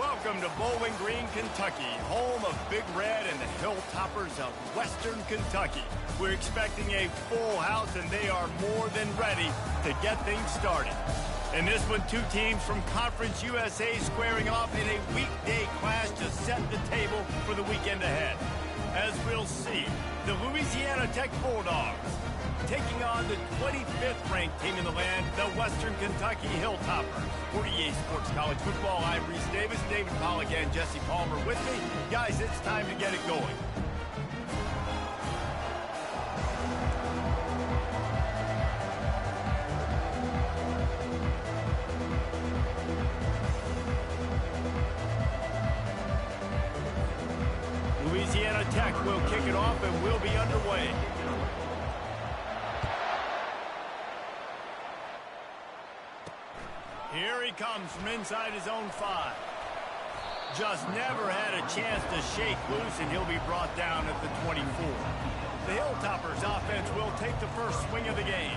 Welcome to Bowling Green, Kentucky, home of Big Red and the Hilltoppers of Western Kentucky. We're expecting a full house, and they are more than ready to get things started. In this one, two teams from Conference USA squaring off in a weekday clash to set the table for the weekend ahead. As we'll see, the Louisiana Tech Bulldogs taking on the 25th ranked team in the land, the Western Kentucky Hilltoppers. 48 Sports College Football, I'm Reese Davis, David Pollock, and Jesse Palmer with me. Guys, it's time to get it going. Louisiana Tech will kick it off and we'll be underway. Here he comes from inside his own 5. Just never had a chance to shake loose, and he'll be brought down at the 24. The Hilltoppers offense will take the first swing of the game.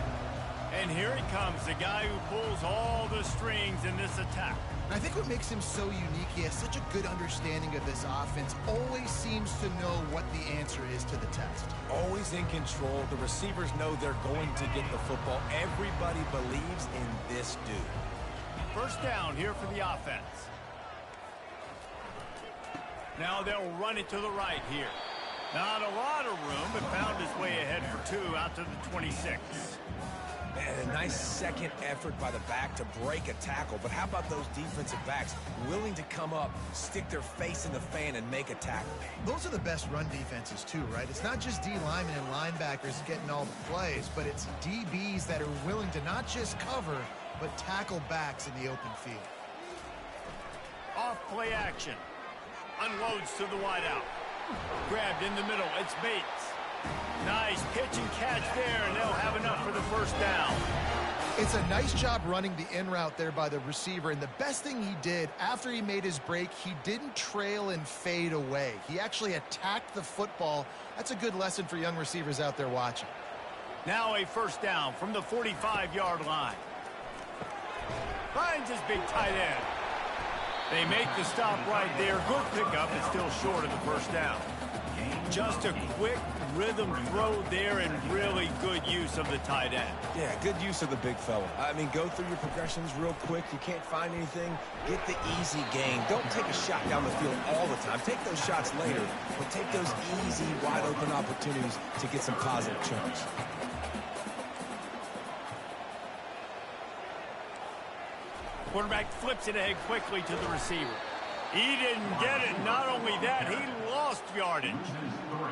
And here he comes, the guy who pulls all the strings in this attack. I think what makes him so unique, he has such a good understanding of this offense, always seems to know what the answer is to the test. Always in control. The receivers know they're going to get the football. Everybody believes in this dude. First down here for the offense. Now they'll run it to the right here. Not a lot of room, but found his way ahead for 2 out to the 26. Man, a nice second effort by the back to break a tackle. But how about those defensive backs willing to come up, stick their face in the fan, and make a tackle? Those are the best run defenses, too, right? It's not just D linemen and linebackers getting all the plays, but it's DBs that are willing to not just cover, but tackle backs in the open field. Off play action. Unloads to the wideout. Grabbed in the middle. It's Bates. Nice pitch and catch there, and they'll have enough for the first down. It's a nice job running the in route there by the receiver, and the best thing he did after he made his break, he didn't trail and fade away. He actually attacked the football. That's a good lesson for young receivers out there watching. Now a first down from the 45-yard line. Finds his big tight end. They make the stop right there. Good pickup, but still short of the first down. Just a quick rhythm throw there and really good use of the tight end. Yeah, good use of the big fella. I mean, go through your progressions real quick. You can't find anything, get the easy gain. Don't take a shot down the field all the time. Take those shots later, but take those easy, wide-open opportunities to get some positive chunks. Quarterback flips it ahead quickly to the receiver. He didn't get it. Not only that, he lost yardage.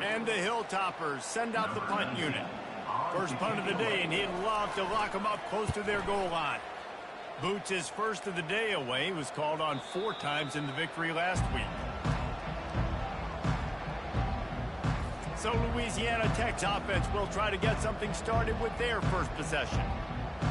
And the Hilltoppers send out the punt unit. First punt of the day, and he'd love to lock them up close to their goal line. Boots his first of the day away. He was called on 4 times in the victory last week. So Louisiana Tech's offense will try to get something started with their first possession.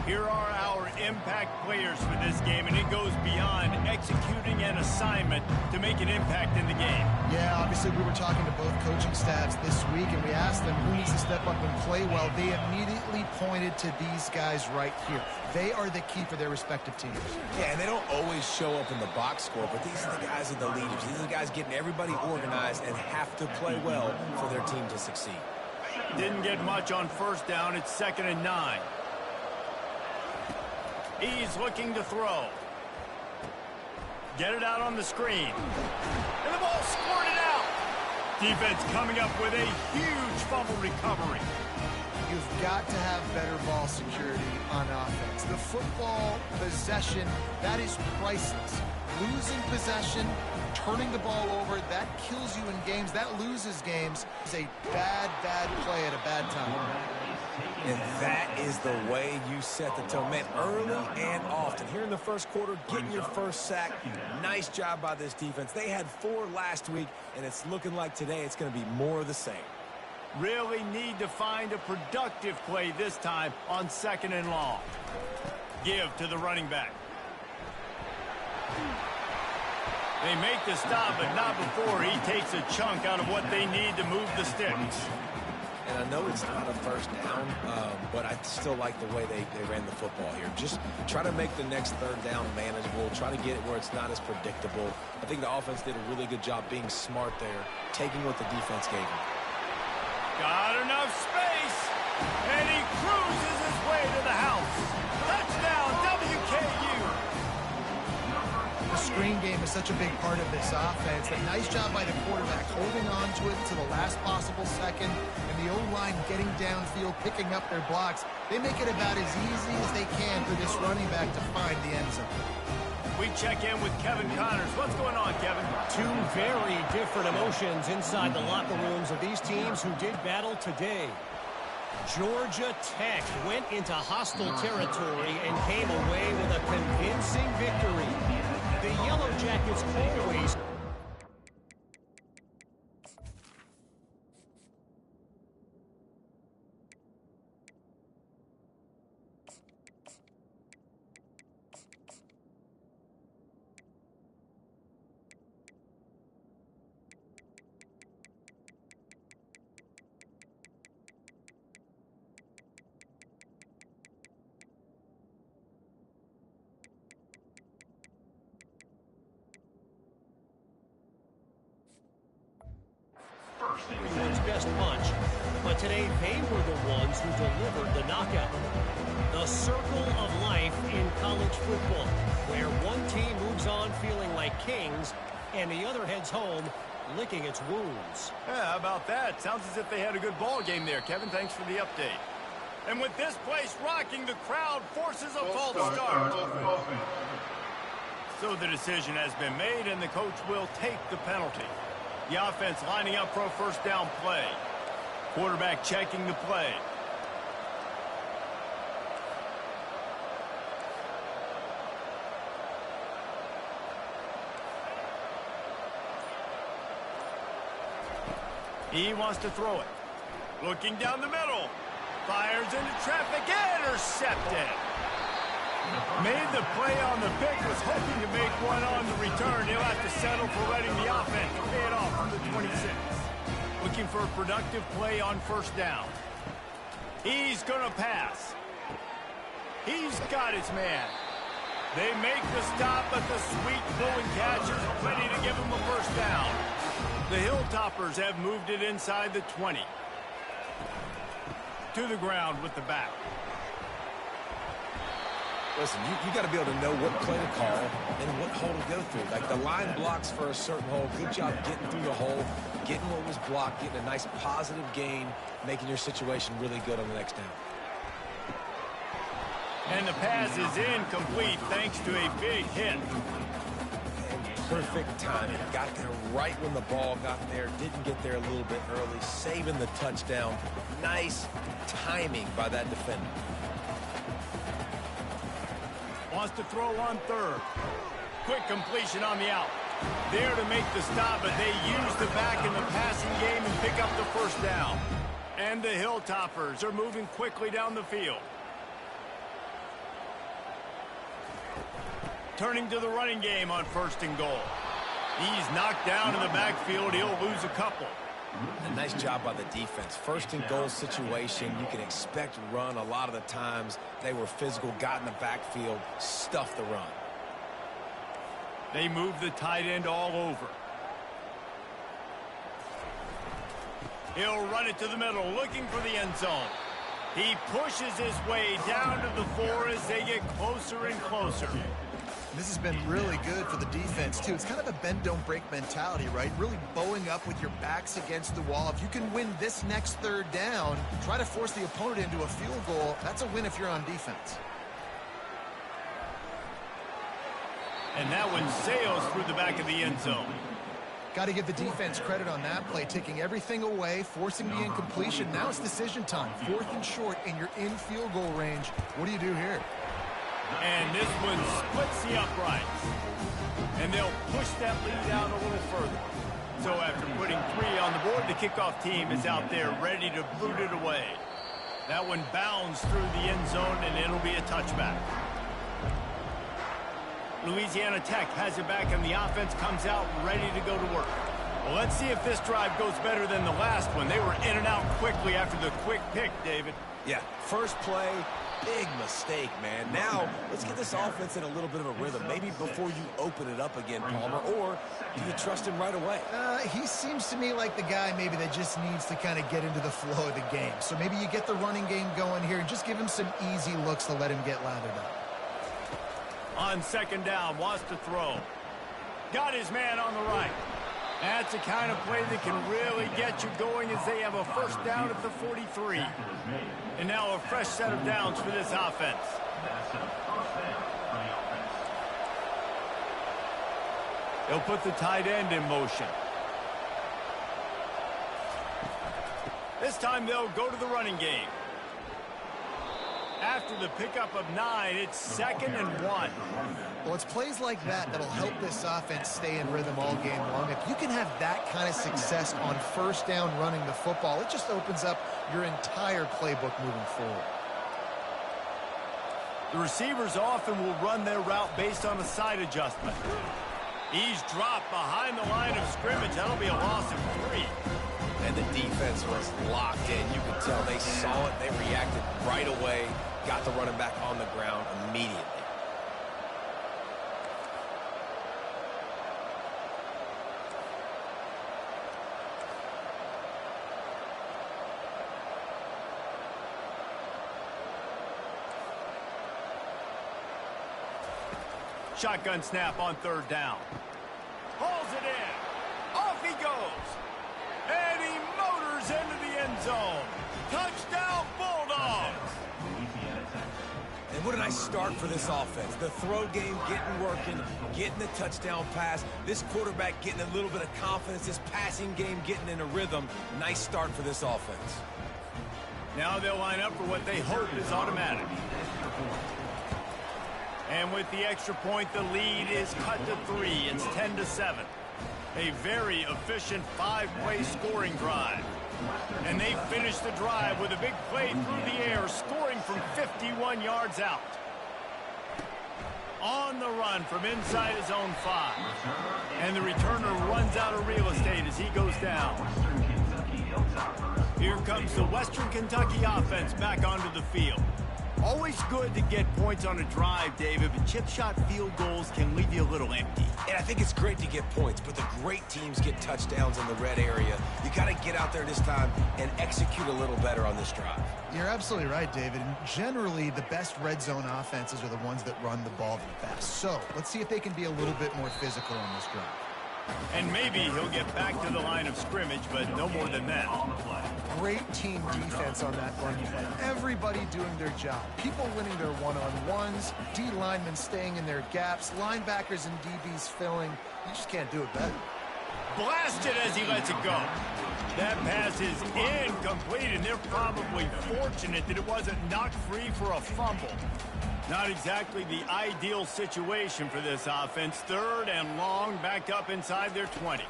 Here are our impact players for this game, and it goes beyond executing an assignment to make an impact in the game. Yeah, obviously we were talking to both coaching staffs this week, and we asked them who needs to step up and play well. They immediately pointed to these guys right here. They are the key for their respective teams. Yeah, and they don't always show up in the box score, but these are the guys that are the leaders. These are the guys getting everybody organized and have to play well for their team to succeed. Didn't get much on first down. It's 2nd and 9. He's looking to throw. Get it out on the screen. And the ball squirted out. Defense coming up with a huge fumble recovery. You've got to have better ball security on offense. The football possession, that is priceless. Losing possession, turning the ball over, that kills you in games. That loses games. It's a bad, bad play at a bad time. And that is the way you set the tone. Man, early and often. Here in the first quarter, getting your first sack. Nice job by this defense. They had 4 last week, and it's looking like today it's going to be more of the same. Really need to find a productive play this time on 2nd and long. Give to the running back. They make the stop, but not before he takes a chunk out of what they need to move the sticks. And I know it's not a first down, but I still like the way they ran the football here. Just try to make the next third down manageable. Try to get it where it's not as predictable. I think the offense did a really good job being smart there, taking what the defense gave them. Got enough space, and he cruises his way to the house. Touchdown, WKU. The screen game is such a big part of this offense. A nice job by the quarterback holding on to it to the last possible second, and the O-line getting downfield, picking up their blocks. They make it about as easy as they can for this running back to find the end zone. We check in with Kevin Connors. What's going on, Kevin? Two very different emotions inside the locker rooms of these teams who did battle today. Georgia Tech went into hostile territory and came away with a convincing victory. The Yellow Jackets always... everyone's best punch, but today they were the ones who delivered the knockout. The circle of life in college football, where one team moves on feeling like kings and the other heads home licking its wounds. Yeah, how about that? Sounds as if they had a good ball game there, Kevin. Thanks for the update. And with this place rocking, the crowd forces a false start. So the decision has been made, and the coach will take the penalty. The offense lining up for a first down play. Quarterback checking the play. He wants to throw it. Looking down the middle. Fires into traffic. Intercepted. Made the play on the pick, was hoping to make one on the return. He'll have to settle for letting the offense pay it off from the 26. Looking for a productive play on first down. He's going to pass. He's got his man. They make the stop, but the sweet throwing catch is plenty to give him a first down. The Hilltoppers have moved it inside the 20. To the ground with the back. Listen, you got to be able to know what play to call and what hole to go through. Like the line blocks for a certain hole. Good job getting through the hole, getting what was blocked, getting a nice positive gain, making your situation really good on the next down. And the pass is incomplete thanks to a big hit. Perfect timing. Got there right when the ball got there. Didn't get there a little bit early. Saving the touchdown. Nice timing by that defender. Wants to throw on third. Quick completion on the out. There to make the stop, but they use the back in the passing game and pick up the first down. And the Hilltoppers are moving quickly down the field. Turning to the running game on first and goal. He's knocked down in the backfield. He'll lose a couple. A nice job by the defense. First and goal situation, you can expect run. A lot of the times they were physical, got in the backfield, stuffed the run. They move the tight end all over. He'll run it to the middle, looking for the end zone. He pushes his way down to the 4 as they get closer and closer. This has been really good for the defense, too. It's kind of a bend-don't-break mentality, right? Really bowing up with your backs against the wall. If you can win this next third down, try to force the opponent into a field goal. That's a win if you're on defense. And that one sails through the back of the end zone. Got to give the defense credit on that play, taking everything away, forcing the incompletion. Now it's decision time. 4th and short, and you're in field goal range. What do you do here? And this one splits the uprights. And they'll push that lead out a little further. So after putting 3 on the board, the kickoff team is out there ready to boot it away. That one bounds through the end zone, and it'll be a touchback. Louisiana Tech has it back, and the offense comes out ready to go to work. Well, let's see if this drive goes better than the last one. They were in and out quickly after the quick pick, David. Yeah, first play, big mistake, man. Now, let's get this offense in a little bit of a rhythm. Maybe before you open it up again, Palmer, or do you trust him right away? He seems to me like the guy maybe that just needs to kind of get into the flow of the game. So maybe you get the running game going here and just give him some easy looks to let him get lathered up. On second down, wants to throw. Got his man on the right. That's the kind of play that can really get you going as they have a first down at the 43. And now a fresh set of downs for this offense. They'll put the tight end in motion. This time they'll go to the running game. After the pickup of 9, it's 2nd and 1. Well, it's plays like that that'll help this offense stay in rhythm all game long. If you can have that kind of success on first down running the football, it just opens up your entire playbook moving forward. The receivers often will run their route based on a side adjustment. He's dropped behind the line of scrimmage. That'll be a loss of 3. And the defense was locked in. You could tell they saw it. They reacted right away. Got the running back on the ground immediately. Shotgun snap on third down. Hauls it in. Off he goes. And he motors into the end zone. Touchdown, Bulldogs. And what a nice start for this offense. The throw game getting working, getting the touchdown pass. This quarterback getting a little bit of confidence. This passing game getting in a rhythm. Nice start for this offense. Now they'll line up for what they hope is automatic. And with the extra point, the lead is cut to 3. It's 10-7. A very efficient 5-play scoring drive. And they finish the drive with a big play through the air, scoring from 51 yards out. On the run from inside his own 5. And the returner runs out of real estate as he goes down. Here comes the Western Kentucky offense back onto the field. Always good to get points on a drive, David, but chip shot field goals can leave you a little empty. And I think it's great to get points, but the great teams get touchdowns in the red area. You got to get out there this time and execute a little better on this drive. You're absolutely right, David. And generally, the best red zone offenses are the ones that run the ball the best. So let's see if they can be a little bit more physical on this drive. And maybe he'll get back to the line of scrimmage, but no more than that. Great team defense on that run play. Everybody doing their job. People winning their one-on-ones, D linemen staying in their gaps, linebackers and DBs filling. You just can't do it better. Blasted as he lets it go. That pass is incomplete, and they're probably fortunate that it wasn't knocked free for a fumble. Not exactly the ideal situation for this offense. 3rd and long, backed up inside their 20.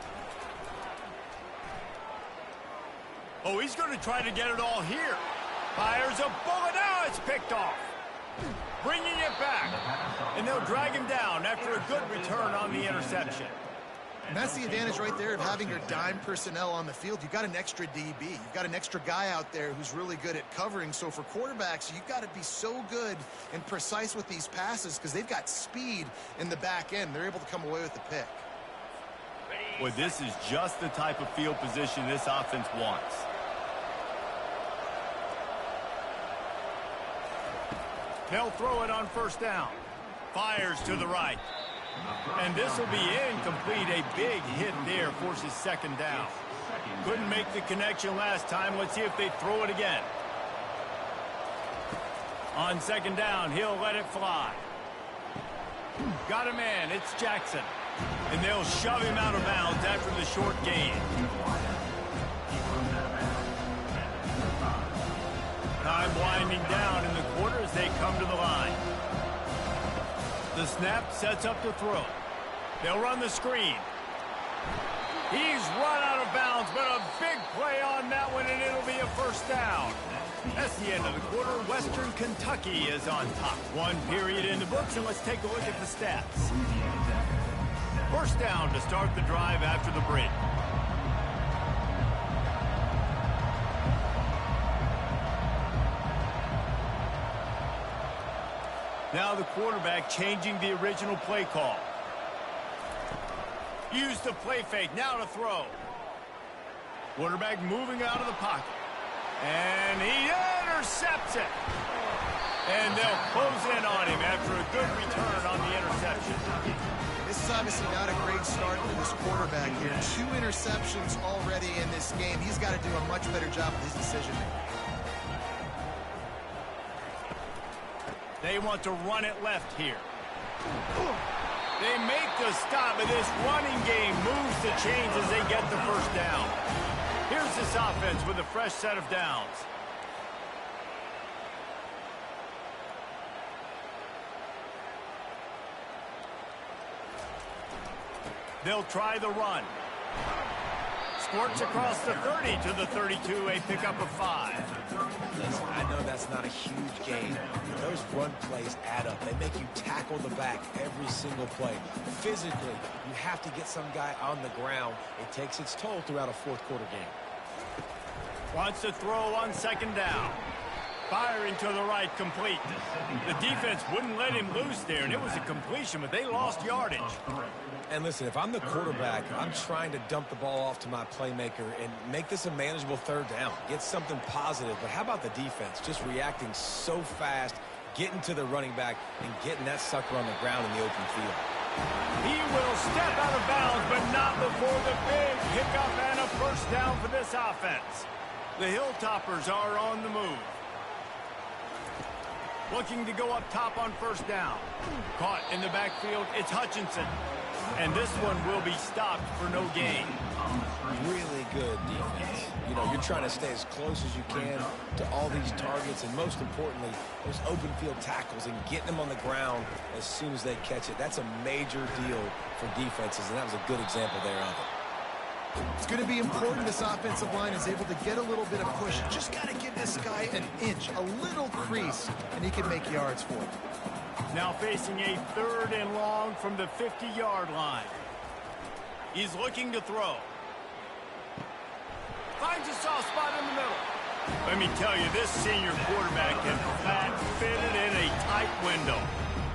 Oh, he's going to try to get it all here. Fires a bullet. Now it's picked off. Bringing it back. And they'll drag him down after a good return on the interception. And that's the advantage right there of having your dime personnel on the field. You've got an extra DB. You've got an extra guy out there who's really good at covering. So for quarterbacks, you've got to be so good and precise with these passes because they've got speed in the back end. They're able to come away with the pick. Well, this is just the type of field position this offense wants. They'll throw it on first down. Fires to the right. And this will be incomplete. A big hit there forces 2nd down. Couldn't make the connection last time. Let's see if they throw it again. On 2nd down, he'll let it fly. Got a man. It's Jackson. And they'll shove him out of bounds after the short gain. Time winding down in the quarter as they come to the line. The snap sets up the throw. They'll run the screen. He's run out of bounds, but a big play on that one, and it'll be a first down. That's the end of the quarter. Western Kentucky is on top. 1 period in the books, and let's take a look at the stats. First down to start the drive after the break. Now the quarterback changing the original play call. Use the play fake, now to throw. Quarterback moving out of the pocket. And he intercepts it. And they'll close in on him after a good return on the interception. This is obviously not a great start for this quarterback here. 2 interceptions already in this game. He's got to do a much better job with his decision-making. They want to run it left here. They make the stop, but this running game moves the chains as they get the first down. Here's this offense with a fresh set of downs. They'll try the run. Squirts across the 30 to the 32, a pickup of 5. Listen, I know that's not a huge gain. Those run plays add up. They make you tackle the back every single play. Physically, you have to get some guy on the ground. It takes its toll throughout a fourth quarter game. Wants to throw on second down. Firing to the right, complete. The defense wouldn't let him loose there, and it was a completion, but they lost yardage. And listen, if I'm the quarterback, I'm trying to dump the ball off to my playmaker and make this a manageable third down. Get something positive. But how about the defense? Just reacting so fast, getting to the running back, and getting that sucker on the ground in the open field. He will step out of bounds, but not before the big hiccup and a first down for this offense. The Hilltoppers are on the move. Looking to go up top on first down. Caught in the backfield, it's Hutchinson. And this one will be stopped for no gain. Really good defense. You know, you're trying to stay as close as you can to all these targets, and most importantly, those open field tackles and getting them on the ground as soon as they catch it. That's a major deal for defenses, and that was a good example there of it. It's going to be important this offensive line is able to get a little bit of push. Just got to give this guy an inch, a little crease, and he can make yards for it. Now facing a 3rd and long from the 50-yard line. He's looking to throw. Finds a soft spot in the middle. Let me tell you, this senior quarterback can flat fit it in a tight window.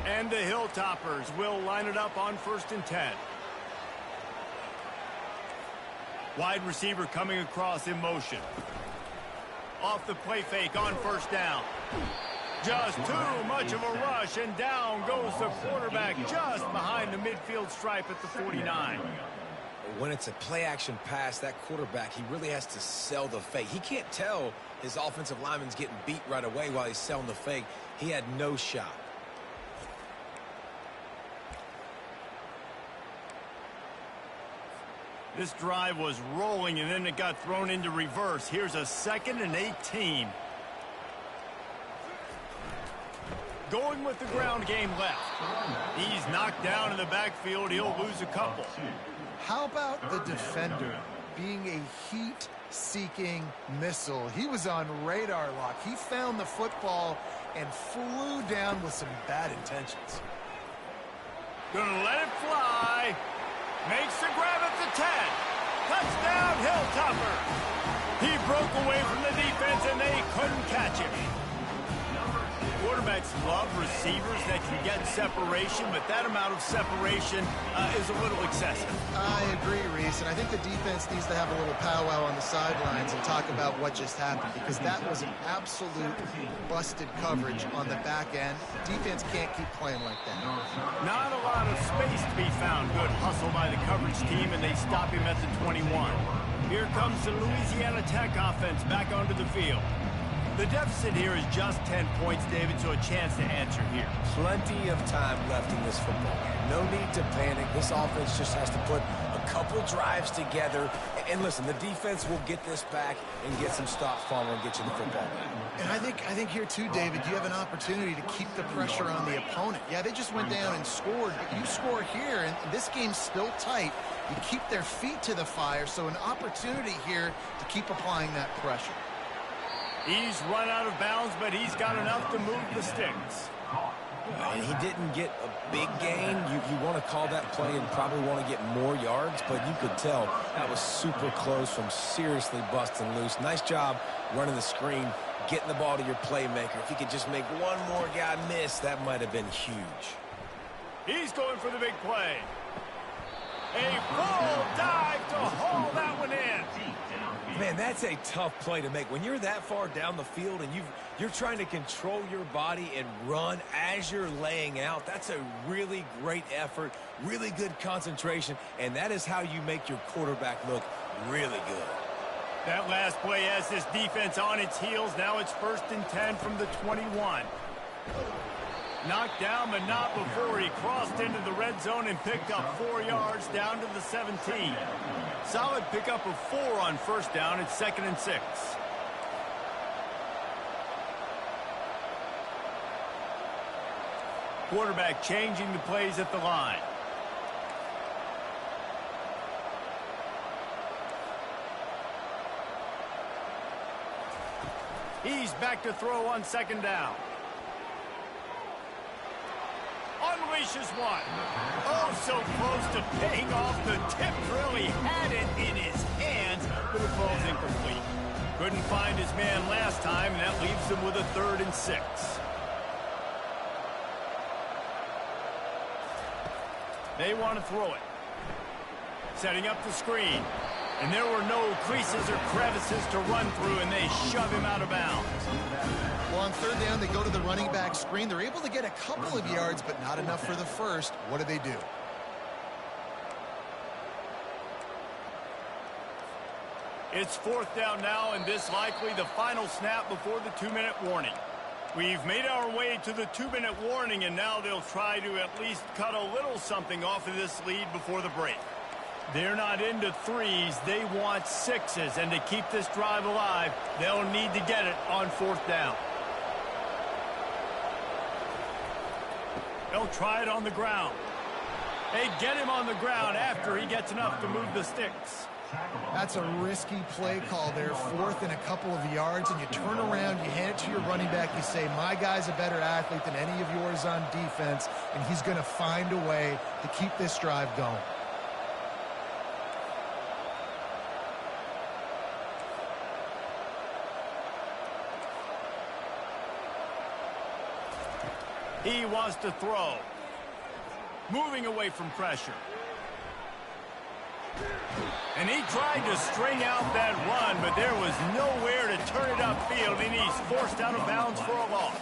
And the Hilltoppers will line it up on 1st and 10. Wide receiver coming across in motion. Off the play fake on first down. Just too much of a rush, and down goes the quarterback just behind the midfield stripe at the 49. When it's a play-action pass, that quarterback, he really has to sell the fake. He can't tell his offensive lineman's getting beat right away while he's selling the fake. He had no shot. This drive was rolling, and then it got thrown into reverse. Here's a 2nd and 18. Going with the ground game left. He's knocked down in the backfield. He'll lose a couple. How about the defender being a heat-seeking missile? He was on radar lock. He found the football and flew down with some bad intentions. Gonna let it fly. Makes the grab at the 10. Touchdown, Hilltopper. He broke away from the defense, and they couldn't catch him. Quarterbacks love receivers that can get separation, but that amount of separation is a little excessive. I agree, Reese, and I think the defense needs to have a little powwow on the sidelines and talk about what just happened, because that was an absolute busted coverage on the back end. Defense can't keep playing like that. Not a lot of space to be found. Good hustle by the coverage team, and they stop him at the 21. Here comes the Louisiana Tech offense back onto the field. The deficit here is just 10 points, David, so a chance to answer here. Plenty of time left in this football game. No need to panic. This offense just has to put a couple drives together. And listen, the defense will get this back and get some stops following and get you the football back. And I think here too, David, you have an opportunity to keep the pressure on the opponent. Yeah, they just went down and scored, but you score here, and this game's still tight. You keep their feet to the fire, so an opportunity here to keep applying that pressure. He's run out of bounds, but he's got enough to move the sticks. And he didn't get a big gain. You want to call that play and probably want to get more yards, but you could tell that was super close from seriously busting loose. Nice job running the screen, getting the ball to your playmaker. If he could just make one more guy miss, that might have been huge. He's going for the big play. A full dive to haul that one in. Man, that's a tough play to make. When you're that far down the field and you're trying to control your body and run as you're laying out, that's a really great effort, really good concentration, and that is how you make your quarterback look really good. That last play has this defense on its heels. Now it's 1st and 10 from the 21. Knocked down, but not before he crossed into the red zone and picked up 4 yards down to the 17. Solid pickup of 4 on 1st down. It's 2nd and 6. Quarterback changing the plays at the line. He's back to throw on 2nd down. Unleashes one. Oh, so close to paying off. The tip really had it in his hands, but it falls incomplete. Couldn't find his man last time, and that leaves him with a 3rd and 6. They want to throw it. Setting up the screen. And there were no creases or crevices to run through, and they shove him out of bounds. Well, on 3rd down, they go to the running back screen. They're able to get a couple of yards, but not enough for the first. What do? It's 4th down now, and this likely the final snap before the 2-minute warning. We've made our way to the 2-minute warning, and now they'll try to at least cut a little something off of this lead before the break. They're not into 3s. They want 6s, and to keep this drive alive, they'll need to get it on 4th down. They'll try it on the ground. They get him on the ground after he gets enough to move the sticks. That's a risky play call there. 4th and a couple of yards, and you turn around, you hand it to your running back, you say, my guy's a better athlete than any of yours on defense, and he's going to find a way to keep this drive going. He wants to throw. Moving away from pressure. And he tried to string out that run, but there was nowhere to turn it upfield, and he's forced out of bounds for a loss.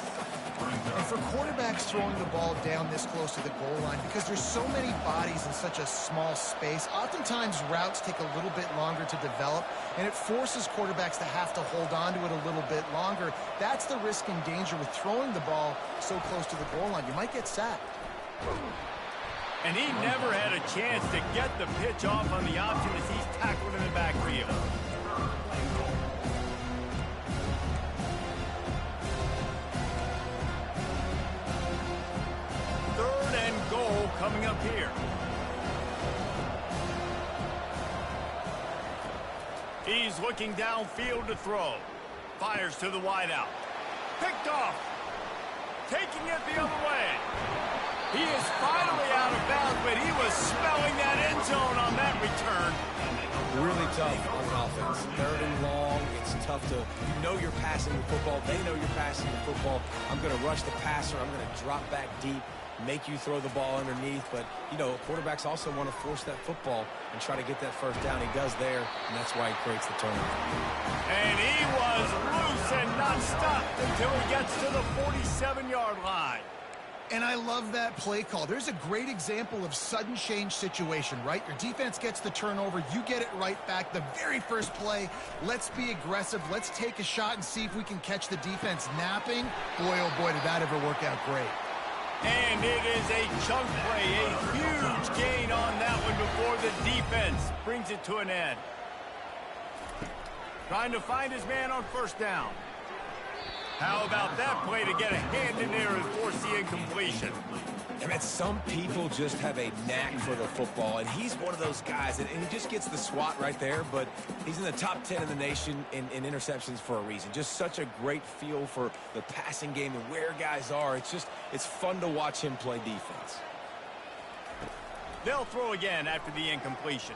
And for quarterbacks throwing the ball down this close to the goal line, because there's so many bodies in such a small space, oftentimes routes take a little bit longer to develop, and it forces quarterbacks to have to hold on to it a little bit longer. That's the risk and danger with throwing the ball so close to the goal line. You might get sacked. And he never had a chance to get the pitch off on the option as he's tackled in the backfield. Coming up here. He's looking downfield to throw. Fires to the wideout. Picked off. Taking it the other way. He is finally out of bounds, but he was smelling that end zone on that return. Really tough on offense. 3rd and long. It's tough to, you know you're passing the football. They know you're passing the football. I'm going to rush the passer. I'm going to drop back deep, make you throw the ball underneath. But, you know, quarterbacks also want to force that football and try to get that 1st down. He does there, and that's why he creates the turnover. And he was loose and not stopped until he gets to the 47-yard line. And I love that play call. There's a great example of sudden change situation, right? Your defense gets the turnover. You get it right back. The very first play, let's be aggressive. Let's take a shot and see if we can catch the defense napping. Boy, oh boy, did that ever work out great. And it is a chunk play, a huge gain on that one before the defense brings it to an end. Trying to find his man on 1st down. How about that play to get a hand in there and force the incompletion? I mean, some people just have a knack for the football, and he's one of those guys, and he just gets the swat right there, but he's in the top 10 in the nation in interceptions for a reason. Just such a great feel for the passing game and where guys are. It's fun to watch him play defense. They'll throw again after the incompletion.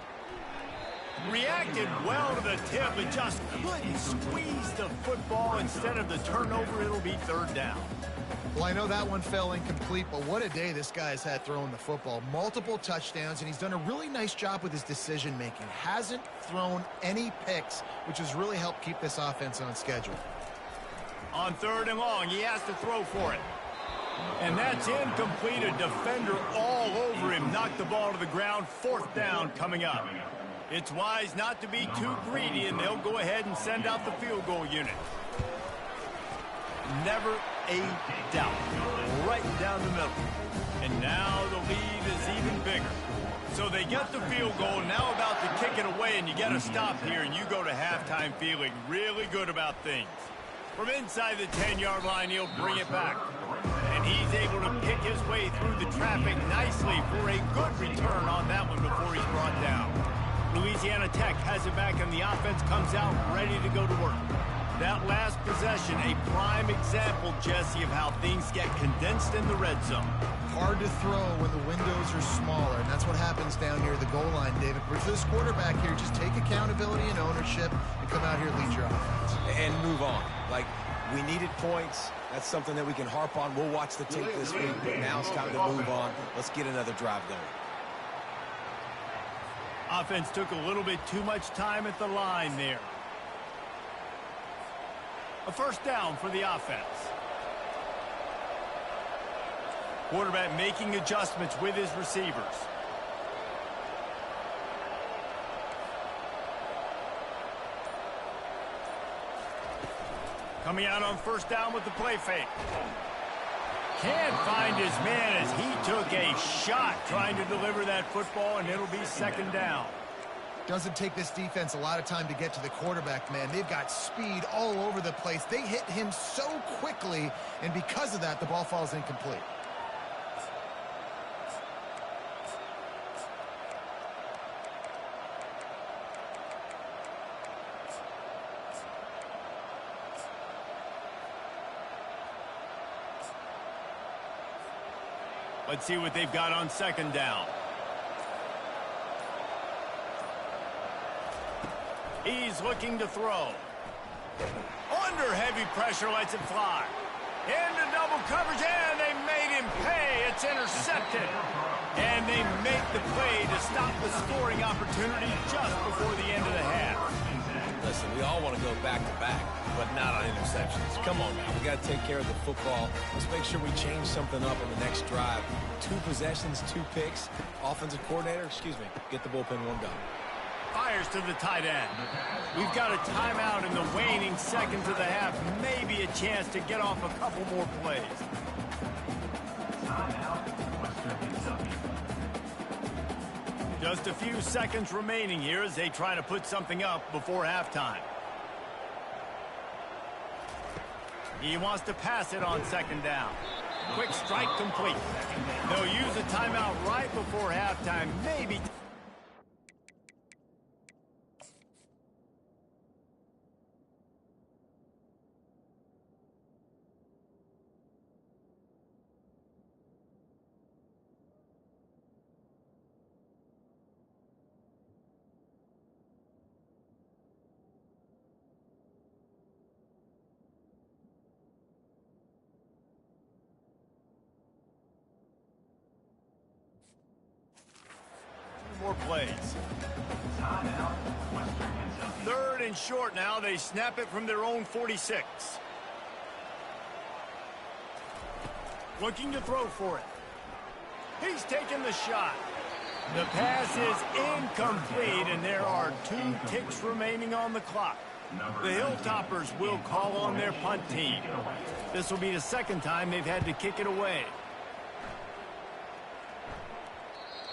Reacted well to the tip, but just couldn't squeeze the football. Instead of the turnover, it'll be third down. Well, I know that one fell incomplete, but what a day this guy's had throwing the football. Multiple touchdowns, and he's done a really nice job with his decision-making. Hasn't thrown any picks, which has really helped keep this offense on schedule. On third and long, he has to throw for it. And that's incomplete. A defender all over him. Knocked the ball to the ground. Fourth down coming up. It's wise not to be too greedy, and they'll go ahead and send out the field goal unit. Never a doubt. Right down the middle. And now the lead is even bigger. So they get the field goal, now about to kick it away, and you get a stop here, and you go to halftime feeling really good about things. From inside the 10-yard line, he'll bring it back. And he's able to pick his way through the traffic nicely for a good return on that one before he's brought down. Louisiana Tech has it back, and the offense comes out ready to go to work. That last possession, a prime example, Jesse, of how things get condensed in the red zone. Hard to throw when the windows are smaller, and that's what happens down here at the goal line, David. But for this quarterback here, just take accountability and ownership and come out here and lead your offense. And move on. Like, we needed points. That's something that we can harp on. We'll watch the tape this week, but now it's time to move on. Let's get another drive going. Offense took a little bit too much time at the line there. A first down for the offense. Quarterback making adjustments with his receivers. Coming out on first down with the play fake. Can't find his man as he took a shot trying to deliver that football, and it'll be second down. Doesn't take this defense a lot of time to get to the quarterback, man. They've got speed all over the place. They hit him so quickly, and because of that, the ball falls incomplete. Let's see what they've got on second down. He's looking to throw. Under heavy pressure, lets it fly. Into double coverage, and they made him pay. It's intercepted. And they make the play to stop the scoring opportunity just before the end of the half. Listen, we all want to go back-to-back, but not on interceptions. Come on now. We got to take care of the football. Let's make sure we change something up on the next drive. 2 possessions, 2 picks. Offensive coordinator, get the bullpen warmed up. Fires to the tight end. We've got a timeout in the waning seconds of the half. Maybe a chance to get off a couple more plays. Just a few seconds remaining here as they try to put something up before halftime. He wants to pass it on second down. Quick strike complete. They'll use a timeout right before halftime. Maybe. More plays. Third and short now. They snap it from their own 46. Looking to throw for it. He's taking the shot. The pass is incomplete, and there are 2 ticks remaining on the clock. The Hilltoppers will call on their punt team. This will be the second time they've had to kick it away.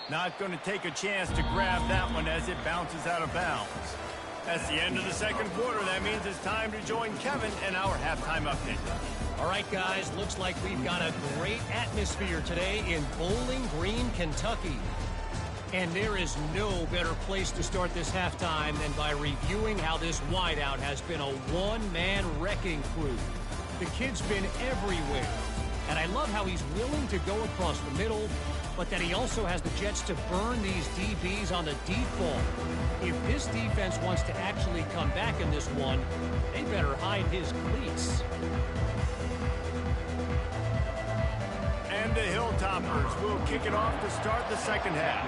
Not going to take a chance to grab that one as it bounces out of bounds. That's the end of the second quarter. That means it's time to join Kevin and our halftime update. All right, guys, looks like we've got a great atmosphere today in Bowling Green, Kentucky. And there is no better place to start this halftime than by reviewing how this wideout has been a one-man wrecking crew. The kid's been everywhere. And I love how he's willing to go across the middle, but that he also has the jets to burn these DBs on the deep ball. If this defense wants to actually come back in this one, they better hide his cleats. And the Hilltoppers will kick it off to start the second half.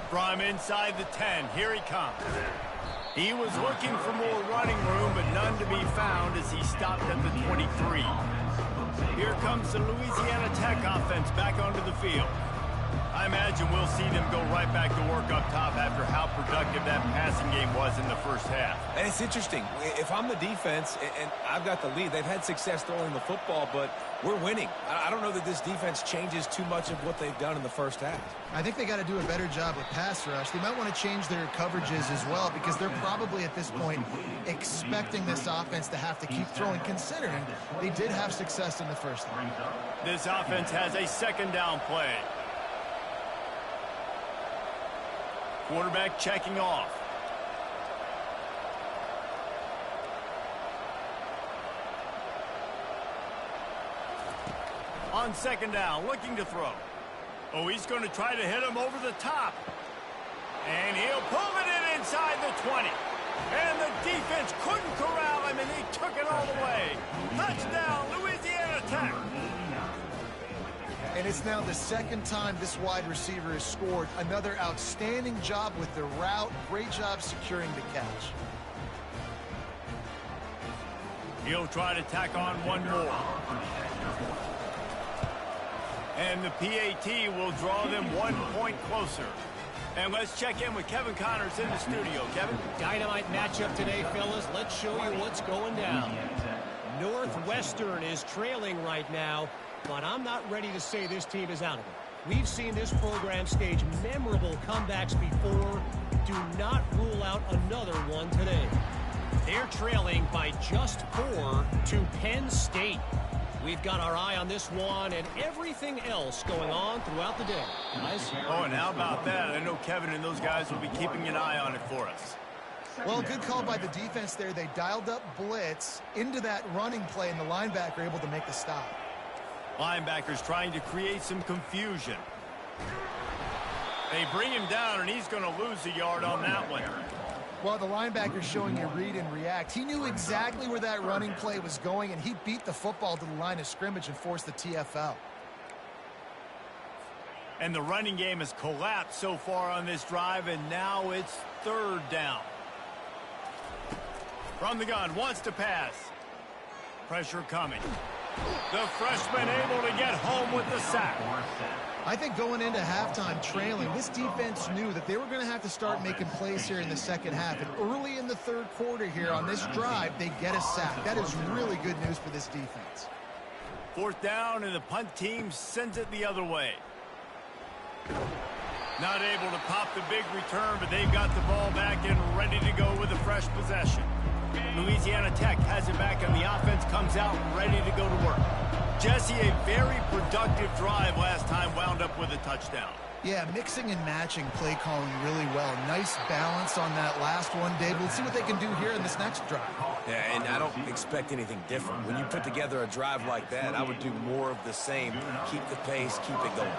From inside the 10, here he comes. He was looking for more running room, but none to be found as he stopped at the 23. Here comes the Louisiana Tech offense back onto the field. I imagine we'll see them go right back to work up top after how productive that passing game was in the first half. And it's interesting. If I'm the defense and I've got the lead, they've had success throwing the football, but we're winning. I don't know that this defense changes too much of what they've done in the first half. I think they got to do a better job with pass rush. They might want to change their coverages as well because they're probably at this point expecting this offense to have to keep throwing, considering they did have success in the first half. This offense has a second down play. Quarterback checking off. On second down, looking to throw. Oh, he's going to try to hit him over the top. And he'll pull it in inside the 20. And the defense couldn't corral him, and he took it all the way. Touchdown, Louisiana Tech. And it's now the second time this wide receiver has scored. Another outstanding job with the route. Great job securing the catch. He'll try to tack on one more. And the PAT will draw them 1 point closer. And let's check in with Kevin Connors in the studio. Kevin? Dynamite matchup today, fellas. Let's show you what's going down. Northwestern is trailing right now, but I'm not ready to say this team is out of it. We've seen this program stage memorable comebacks before. Do not rule out another one today. They're trailing by just 4 to Penn State. We've got our eye on this one and everything else going on throughout the day. Guys? Oh, and how about that? I know Kevin and those guys will be keeping an eye on it for us. Well, good call by the defense there. They dialed up blitz into that running play, and the linebacker able to make the stop. Linebackers trying to create some confusion. They bring him down, and he's going to lose a yard on that one. Well, the linebacker's showing you read and react. He knew exactly where that running play was going, and he beat the football to the line of scrimmage and forced the TFL. And the running game has collapsed so far on this drive, and now it's third down. From the gun, wants to pass. Pressure coming. The freshman able to get home with the sack. I think going into halftime trailing, this defense knew that they were going to have to start making plays here in the second half. And early in the third quarter here on this drive, they get a sack. That is really good news for this defense. Fourth down, and the punt team sends it the other way. Not able to pop the big return, but they've got the ball back and ready to go with a fresh possession. Louisiana Tech has it back, and the offense comes out ready to go to work. Jesse, a very productive drive last time, wound up with a touchdown. Yeah, mixing and matching play calling really well. Nice balance on that last one, Dave. We'll see what they can do here in this next drive. Yeah, and I don't expect anything different. When you put together a drive like that, I would do more of the same. Keep the pace, keep it going.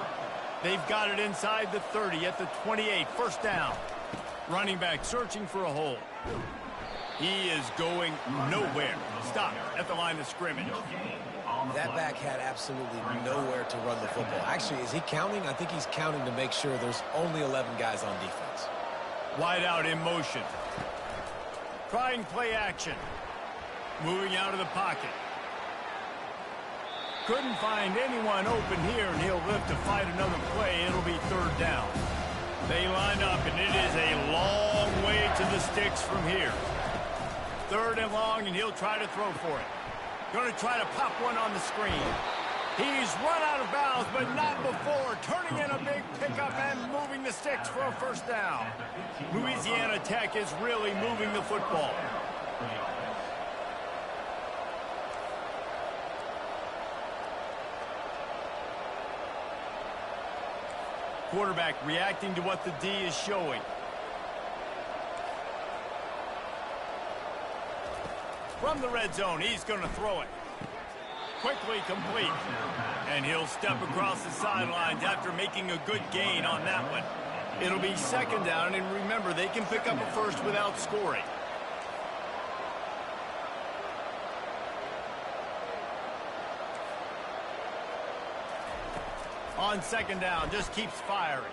They've got it inside the 30 at the 28. First down. Running back searching for a hole. He is going nowhere. Stop at the line of scrimmage. That back had absolutely nowhere to run the football. Actually, is he counting? I think he's counting to make sure there's only 11 guys on defense. Wide out in motion. Trying play action. Moving out of the pocket. Couldn't find anyone open here, and he'll live to fight another play. It'll be third down. They line up, and it is a long way to the sticks from here. Third and long, and he'll try to throw for it. Going to try to pop one on the screen. He's run out of bounds, but not before. Turning in a big pickup and moving the sticks for a first down. Louisiana Tech is really moving the football. Quarterback reacting to what the D is showing. From the red zone, he's going to throw it. quickly complete. And he'll step across the sidelines after making a good gain on that one. It'll be second down, and remember, they can pick up a first without scoring. On second down, just keeps firing.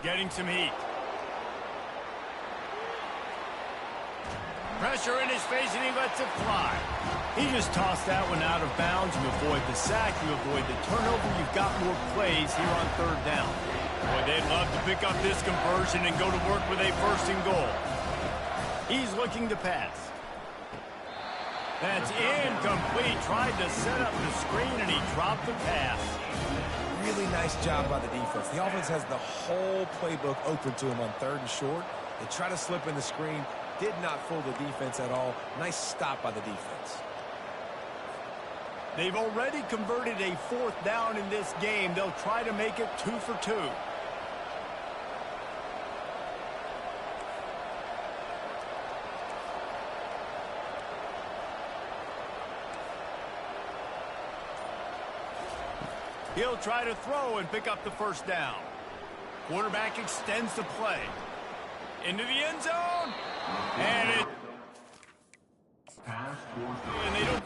Getting some heat. Pressure in his face, and he lets it fly. He just tossed that one out of bounds. You avoid the sack, you avoid the turnover. You've got more plays here on third down. Boy, they'd love to pick up this conversion and go to work with a first and goal. He's looking to pass. That's incomplete. Tried to set up the screen, and he dropped the pass. Really nice job by the defense. The offense has the whole playbook open to him on third and short. They try to slip in the screen. Did not fool the defense at all. Nice stop by the defense. They've already converted a fourth down in this game. They'll try to make it 2 for 2. He'll try to throw and pick up the first down. Quarterback extends the play. Into the end zone. And they don't.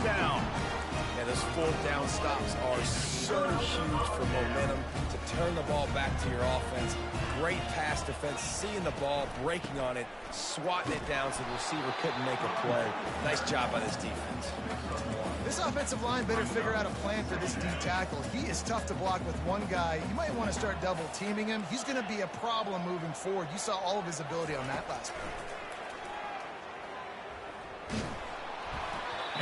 Down. Yeah, those fourth down stops are so huge for momentum to turn the ball back to your offense. Great pass defense, seeing the ball, breaking on it, swatting it down so the receiver couldn't make a play. Nice job by this defense. This offensive line better figure out a plan for this D tackle. He is tough to block with one guy. You might want to start double teaming him. He's going to be a problem moving forward. You saw all of his ability on that last play.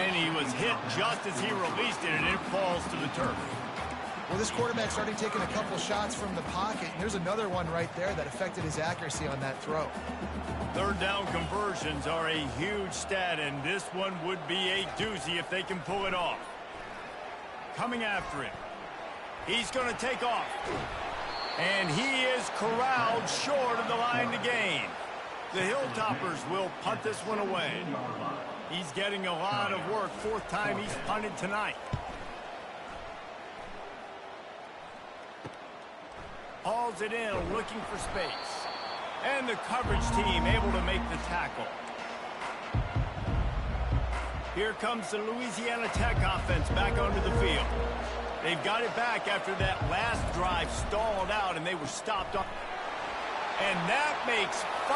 And he was hit just as he released it, and it falls to the turf. Well, this quarterback's already taken a couple shots from the pocket, and there's another one right there that affected his accuracy on that throw. Third down conversions are a huge stat, and this one would be a doozy if they can pull it off. Coming after him. He's going to take off. And he is corralled short of the line to gain. The Hilltoppers will punt this one away. He's getting a lot of work. Fourth time he's punted tonight. Hauls it in, looking for space. And the coverage team able to make the tackle. Here comes the Louisiana Tech offense back onto the field. They've got it back after that last drive stalled out, and they were stopped on. And that makes 5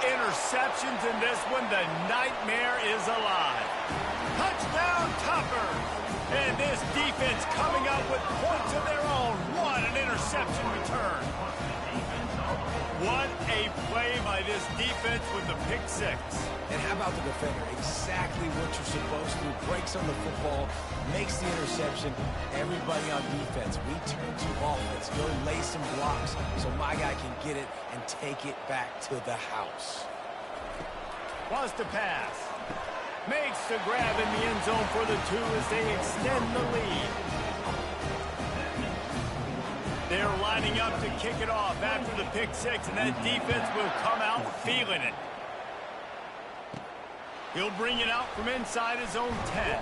interceptions in this one. The nightmare is alive. Touchdown, Tucker! And this defense coming up with points of their own. What an interception return. What a play by this defense with the pick 6. And how about the defender? Exactly what you're supposed to do. Breaks on the football, makes the interception. Everybody on defense, we turn to offense. Go lay some blocks so my guy can get it and take it back to the house. Wants to pass. Makes the grab in the end zone for the 2 as they extend the lead. They're lining up to kick it off after the pick 6, and that defense will come out feeling it. He'll bring it out from inside his own 10.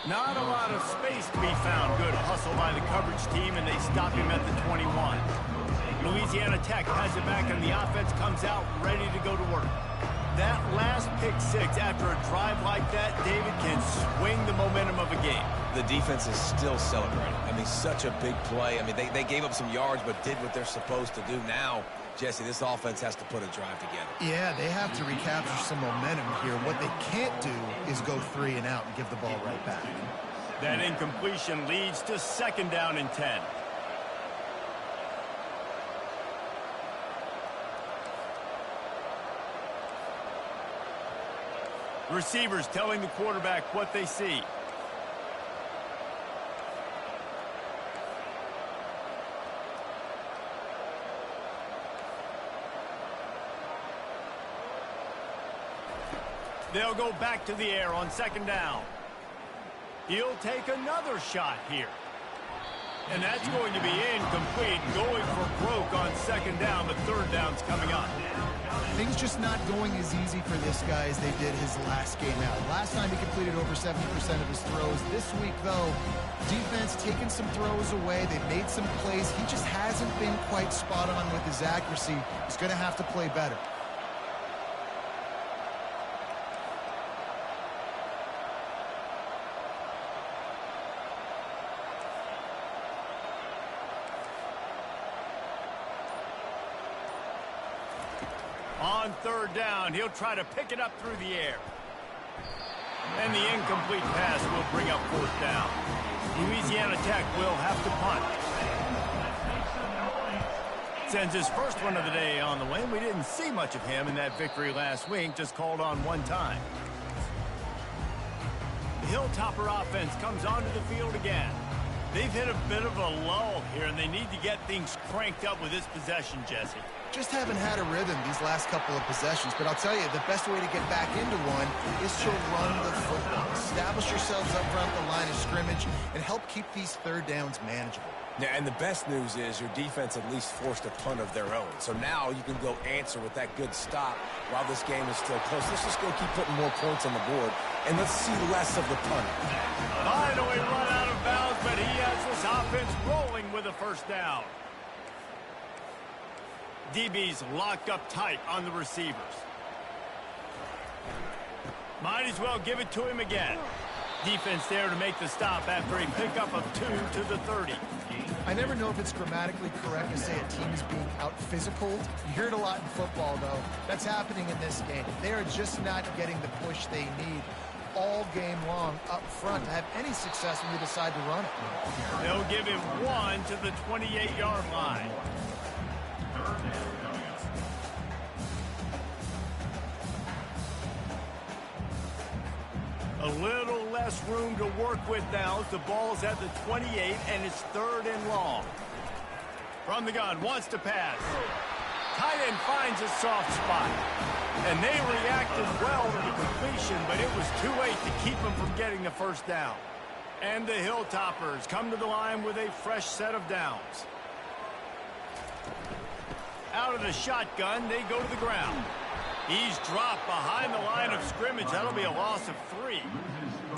Not a lot of space to be found. Good hustle by the coverage team, and they stop him at the 21. Louisiana Tech has it back, and the offense comes out ready to go to work. That last pick 6 after a drive like that, David, can swing the momentum of a game. The defense is still celebrating. I mean, such a big play. I mean, they gave up some yards but did what they're supposed to do. Now, Jesse, this offense has to put a drive together. Yeah, they have to recapture some momentum here. What they can't do is go 3 and out and give the ball right back. That incompletion leads to second down and 10. Receivers telling the quarterback what they see. They'll go back to the air on second down. He'll take another shot here. And that's going to be incomplete, going for broke on second down, but third down's coming up. Things just not going as easy for this guy as they did his last game out. Last time he completed over 70% of his throws. This week, though, defense taking some throws away. They've made some plays. He just hasn't been quite spot on with his accuracy. He's going to have to play better. On third down, he'll try to pick it up through the air. And the incomplete pass will bring up fourth down. Louisiana Tech will have to punt. Sends his first one of the day on the win. We didn't see much of him in that victory last week, just called on one time. The Hilltopper offense comes onto the field again. They've hit a bit of a lull here, and they need to get things cranked up with this possession, Jesse. Just haven't had a rhythm these last couple of possessions, but I'll tell you, the best way to get back into one is to run the football. Establish yourselves up front the line of scrimmage and help keep these third downs manageable. Yeah, and the best news is your defense at least forced a punt of their own. So now you can go answer with that good stop while this game is still close. Let's just go keep putting more points on the board, and let's see less of the punt. Finally run out of bounds, but he has this offense rolling with a first down. DB's locked up tight on the receivers. Might as well give it to him again. Defense there to make the stop after a pickup of 2 to the 30. I never know if it's grammatically correct to say a team is being out-physical. You hear it a lot in football, though. That's happening in this game. They are just not getting the push they need all game long up front to have any success when they decide to run it. They'll give him 1 to the 28-yard line. A little less room to work with now as the ball's at the 28 and it's third and long. From the gun, wants to pass. Tight end finds a soft spot. And they reacted well to the completion, but it was too late to keep them from getting the first down. And the Hilltoppers come to the line with a fresh set of downs. Out of the shotgun, they go to the ground. He's dropped behind the line of scrimmage. That'll be a loss of 3.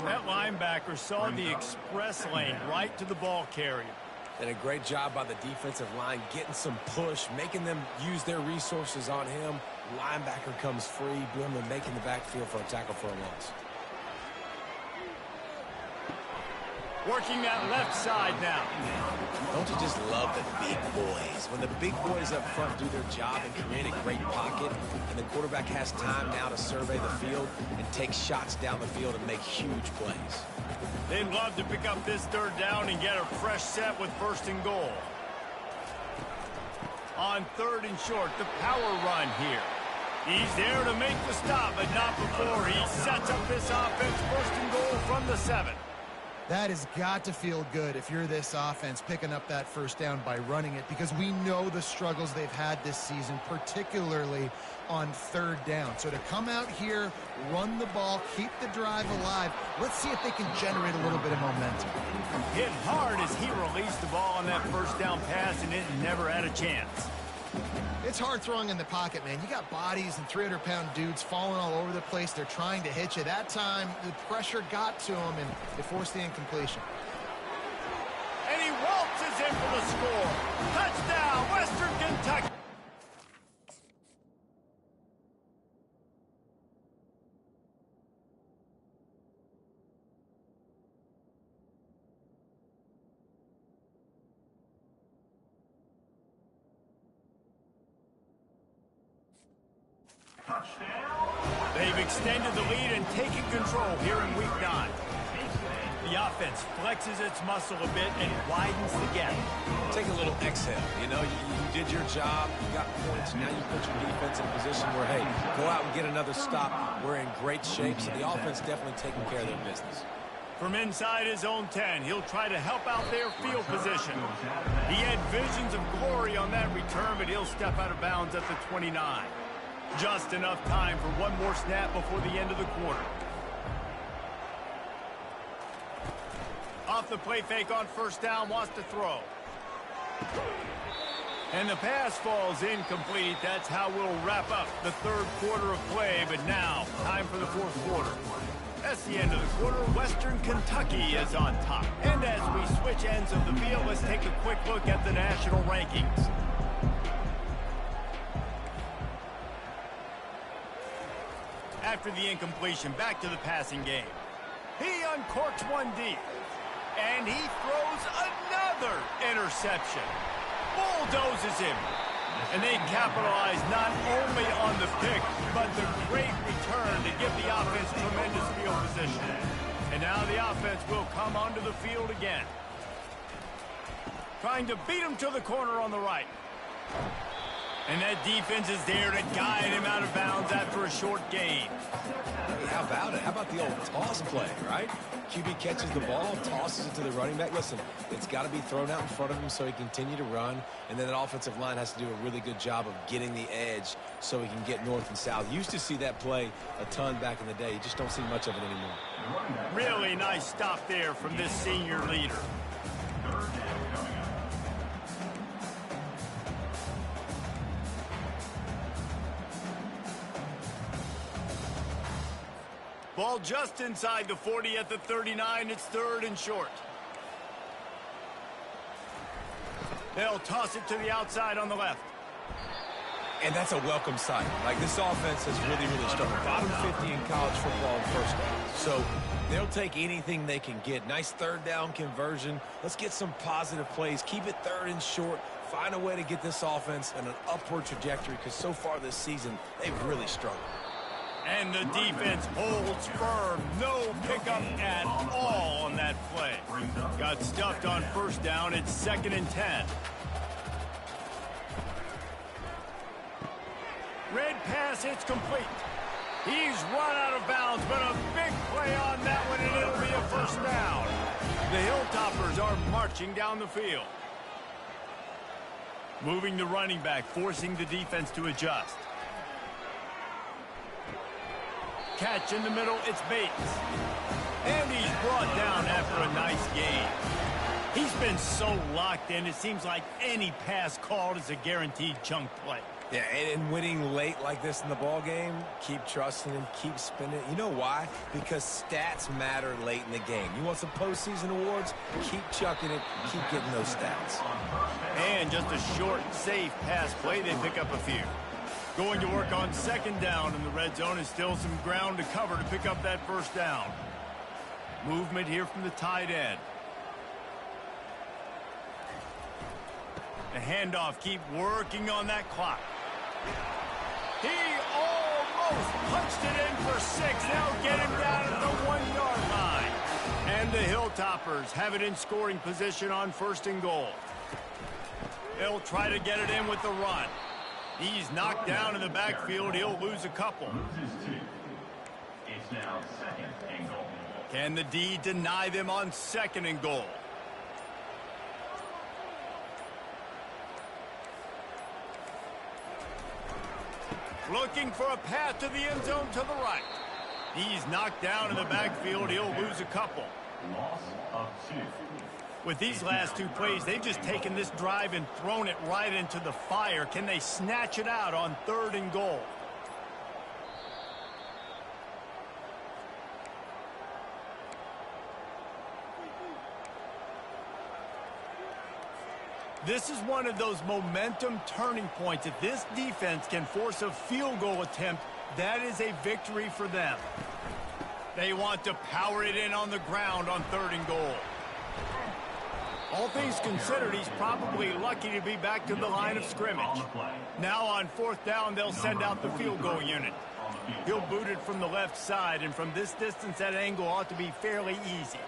That linebacker saw the express lane right to the ball carrier. And a great job by the defensive line getting some push, making them use their resources on him. Linebacker comes free, Bloomer making the backfield for a tackle for a loss. Working that left side now. Don't you just love the big boys? When the big boys up front do their job and create a great pocket, and the quarterback has time now to survey the field and take shots down the field and make huge plays. They'd love to pick up this third down and get a fresh set with first and goal. On third and short, the power run here. He's there to make the stop, but not before he sets up this offense first and goal from the 7. That has got to feel good if you're this offense picking up that first down by running it, because we know the struggles they've had this season, particularly on third down. So to come out here, run the ball, keep the drive alive, let's see if they can generate a little bit of momentum. Hit hard as he released the ball on that first down pass, and it never had a chance. It's hard throwing in the pocket, man. You got bodies and 300-pound dudes falling all over the place. They're trying to hit you. That time, the pressure got to them, and it forced the incompletion. And he waltzes in for the score. Touchdown, Western Kentucky. They've extended the lead and taken control here in week 9. The offense flexes its muscle a bit and widens the gap. Take a little exhale. You know, you did your job. You got points. Now you put your defense in a position where, hey, go out and get another stop. We're in great shape, so the offense definitely taking care of their business. From inside his own 10, he'll try to help out their field position. He had visions of glory on that return, but he'll step out of bounds at the 29. Just enough time for one more snap before the end of the quarter. Off the play fake on first down, wants to throw. And the pass falls incomplete. That's how we'll wrap up the third quarter of play, but now, time for the fourth quarter. That's the end of the quarter. Western Kentucky is on top. And as we switch ends of the field, let's take a quick look at the national rankings. After the incompletion, back to the passing game. He uncorks one deep. And he throws another interception. Bulldozes him. And they capitalize not only on the pick, but the great return to give the offense tremendous field position. And now the offense will come onto the field again. Trying to beat him to the corner on the right. And that defense is there to guide him out of bounds after a short gain. Hey, how about it? How about the old toss play, right? QB catches the ball, tosses it to the running back. Listen, it's got to be thrown out in front of him so he can continue to run. And then that offensive line has to do a really good job of getting the edge so he can get north and south. Used to see that play a ton back in the day. You just don't see much of it anymore. Really nice stop there from this senior leader. Ball just inside the 40 at the 39. It's third and short. They'll toss it to the outside on the left. And that's a welcome sight. Like, this offense has really struggled. Bottom 50 in college football in first down. So they'll take anything they can get. Nice third down conversion. Let's get some positive plays. Keep it third and short. Find a way to get this offense in an upward trajectory, because so far this season, they've really struggled. And the defense holds firm. No pickup at all on that play. Got stuffed on first down. It's 2nd and 10. Red pass, it's complete. He's run out of bounds, but a big play on that one, and it'll be a first down. The Hilltoppers are marching down the field. Moving the running back, forcing the defense to adjust. Catch in the middle, it's Bates. And he's brought down after a nice gain. He's been so locked in, it seems like any pass called is a guaranteed chunk play. Yeah, and winning late like this in the ball game, keep trusting him, keep spinning. You know why? Because stats matter late in the game. You want some postseason awards? Keep chucking it, keep getting those stats. And just a short, safe pass play, they pick up a few. Going to work on 2nd down in the red zone, is still some ground to cover to pick up that first down. Movement here from the tight end. The handoff, keep working on that clock. He almost punched it in for 6. They'll get him down at the 1-yard line. And the Hilltoppers have it in scoring position on 1st and goal. They'll try to get it in with the run. He's knocked down in the backfield. He'll lose a couple. It's now 2nd and goal. Can the D deny them on 2nd and goal? Looking for a path to the end zone to the right. He's knocked down in the backfield. He'll lose a couple. Loss of 2. With these last 2 plays, they've just taken this drive and thrown it right into the fire. Can they snatch it out on 3rd and goal? This is one of those momentum turning points. If this defense can force a field goal attempt, that is a victory for them. They want to power it in on the ground on 3rd and goal. All things considered, he's probably lucky to be back to the line of scrimmage. Now on 4th down, they'll send out the field goal unit. He'll boot it from the left side, and from this distance, that angle ought to be fairly easy.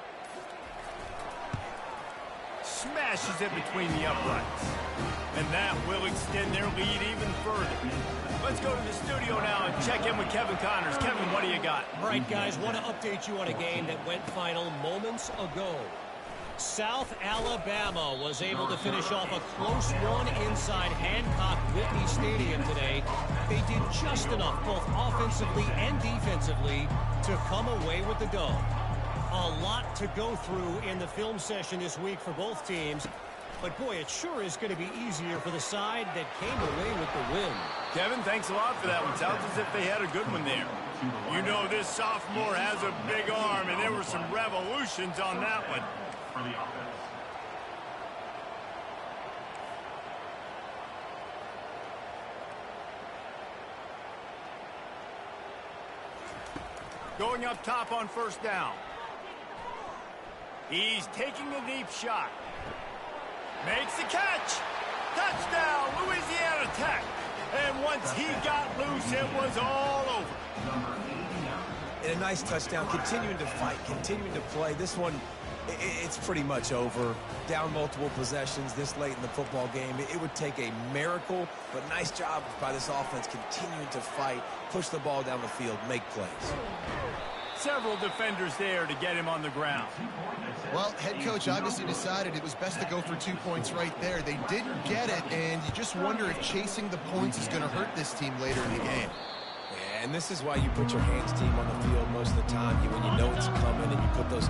smashes it between the uprights. And that will extend their lead even further. Let's go to the studio now and check in with Kevin Connors. Kevin, what do you got? All right, guys, want to update you on a game that went final moments ago. South Alabama was able to finish off a close one inside Hancock-Whitney Stadium today. They did just enough, both offensively and defensively, to come away with the dub. A lot to go through in the film session this week for both teams. But, boy, it sure is going to be easier for the side that came away with the win. Kevin, thanks a lot for that one. Sounds as if they had a good one there. You know this sophomore has a big arm, and there were some revolutions on that one. For the offense. Going up top on first down. He's taking a deep shot. Makes the catch. Touchdown, Louisiana Tech. And once he got loose, it was all over. And a nice touchdown, continuing to fight, continuing to play. This one, it's pretty much over. Down multiple possessions this late in the football game. It would take a miracle, but nice job by this offense continuing to fight, push the ball down the field, make plays. Several defenders there to get him on the ground. Well, head coach obviously decided it was best to go for 2 points right there. They didn't get it, and you just wonder if chasing the points is going to hurt this team later in the game. And this is why you put your hands team on the field most of the time. When you know it's coming and you put those guys